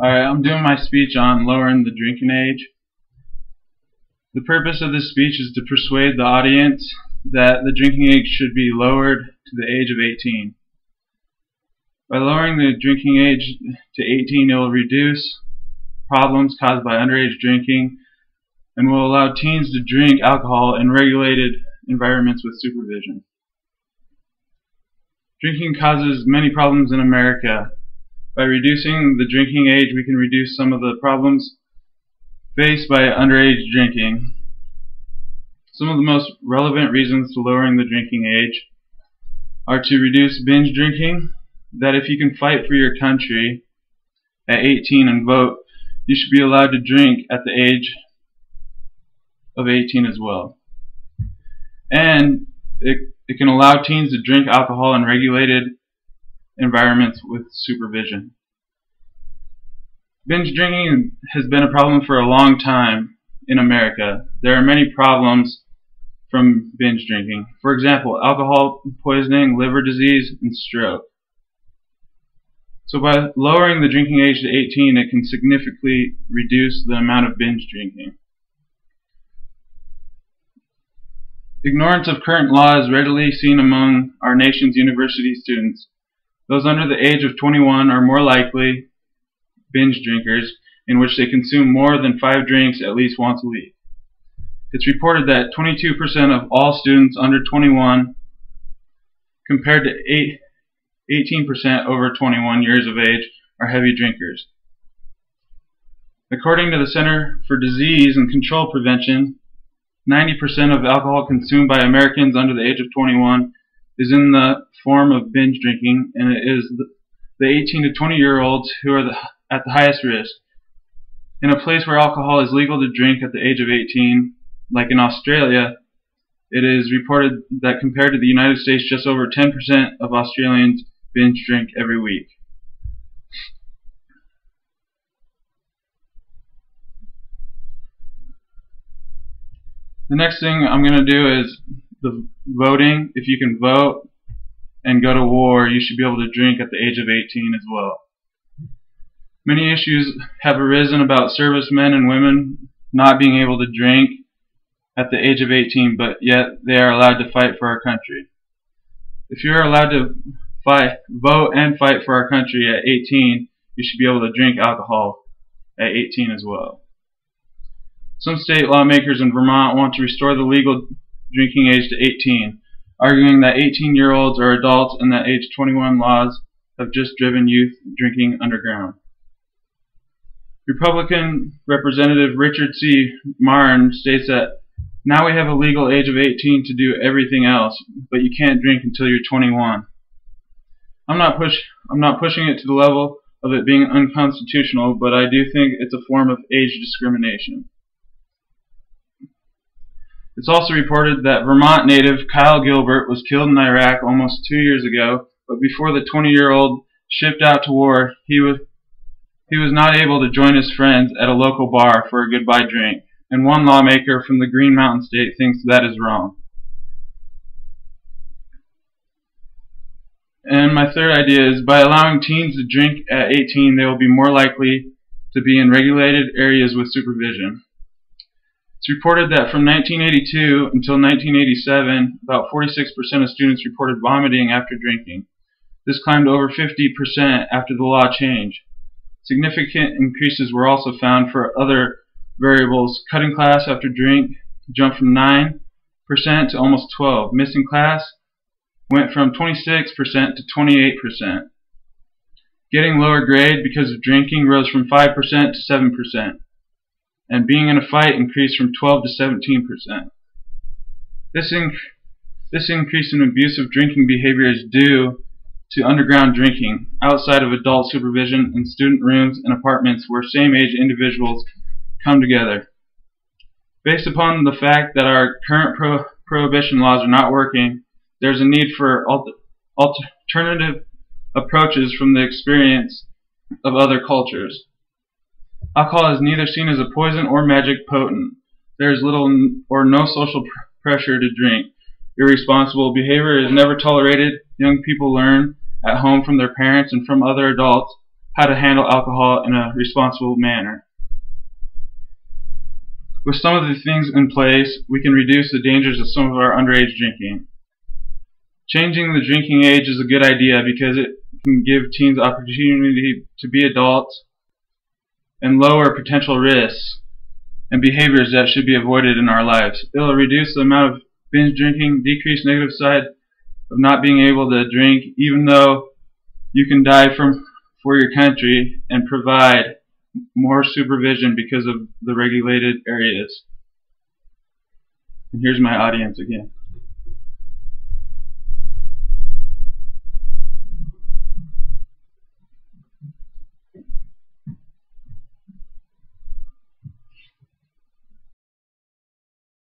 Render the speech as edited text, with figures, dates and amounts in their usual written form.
Alright, I'm doing my speech on lowering the drinking age. The purpose of this speech is to persuade the audience that the drinking age should be lowered to the age of 18. By lowering the drinking age to 18, it will reduce problems caused by underage drinking and will allow teens to drink alcohol in regulated environments with supervision. Drinking causes many problems in America. By reducing the drinking age, we can reduce some of the problems faced by underage drinking. Some of the most relevant reasons to lowering the drinking age are to reduce binge drinking, that if you can fight for your country at 18 and vote, you should be allowed to drink at the age of 18 as well. And it can allow teens to drink alcohol in regulated environments with supervision. Binge drinking has been a problem for a long time in America. There are many problems from binge drinking. For example, alcohol poisoning, liver disease, and stroke. So by lowering the drinking age to 18, it can significantly reduce the amount of binge drinking. Ignorance of current law is readily seen among our nation's university students. Those under the age of 21 are more likely binge drinkers, in which they consume more than 5 drinks at least once a week. It's reported that 22% of all students under 21, compared to 18% over 21 years of age, are heavy drinkers. According to the Center for Disease and Control Prevention, 90% of alcohol consumed by Americans under the age of 21 is in the form of binge drinking, and it is the 18 to 20-year-olds who are at the highest risk. In a place where alcohol is legal to drink at the age of 18, like in Australia, it is reported that compared to the United States, just over 10% of Australians binge drink every week. The next thing I'm going to do is the voting. If you can vote and go to war, you should be able to drink at the age of 18 as well. Many issues have arisen about servicemen and women not being able to drink at the age of 18, but yet they are allowed to fight for our country. If you are allowed to vote and fight for our country at 18, you should be able to drink alcohol at 18 as well. Some state lawmakers in Vermont want to restore the legal drinking age to 18, arguing that 18-year-olds are adults and that age 21 laws have just driven youth drinking underground. Republican Representative Richard C. Martin states that now we have a legal age of 18 to do everything else, but you can't drink until you're 21. I'm not pushing it to the level of it being unconstitutional, but I do think it's a form of age discrimination. It's also reported that Vermont native Kyle Gilbert was killed in Iraq almost 2 years ago, but before the 20-year-old shipped out to war, he was not able to join his friends at a local bar for a goodbye drink, and one lawmaker from the Green Mountain State thinks that is wrong. And my third idea is, by allowing teens to drink at 18, they will be more likely to be in regulated areas with supervision. It's reported that from 1982 until 1987, about 46% of students reported vomiting after drinking. This climbed over 50% after the law changed. Significant increases were also found for other variables. Cutting class after drink jumped from 9% to almost 12%. Missing class went from 26% to 28%. Getting lower grade because of drinking rose from 5% to 7%. And being in a fight increased from 12% to 17%. This increase in abusive drinking behavior is due to underground drinking, outside of adult supervision, in student rooms and apartments where same-age individuals come together. Based upon the fact that our current prohibition laws are not working, there's a need for alternative approaches from the experience of other cultures. Alcohol is neither seen as a poison or magic potent. There is little or no social pressure to drink. Irresponsible behavior is never tolerated. Young people learn at home from their parents and from other adults how to handle alcohol in a responsible manner. With some of the things in place, we can reduce the dangers of some of our underage drinking. Changing the drinking age is a good idea because it can give teens opportunity to be adults and lower potential risks and behaviors that should be avoided in our lives. It will reduce the amount of binge drinking, decrease negative side of not being able to drink, even though you can die for your country, and provide more supervision because of the regulated areas. And here's my audience again.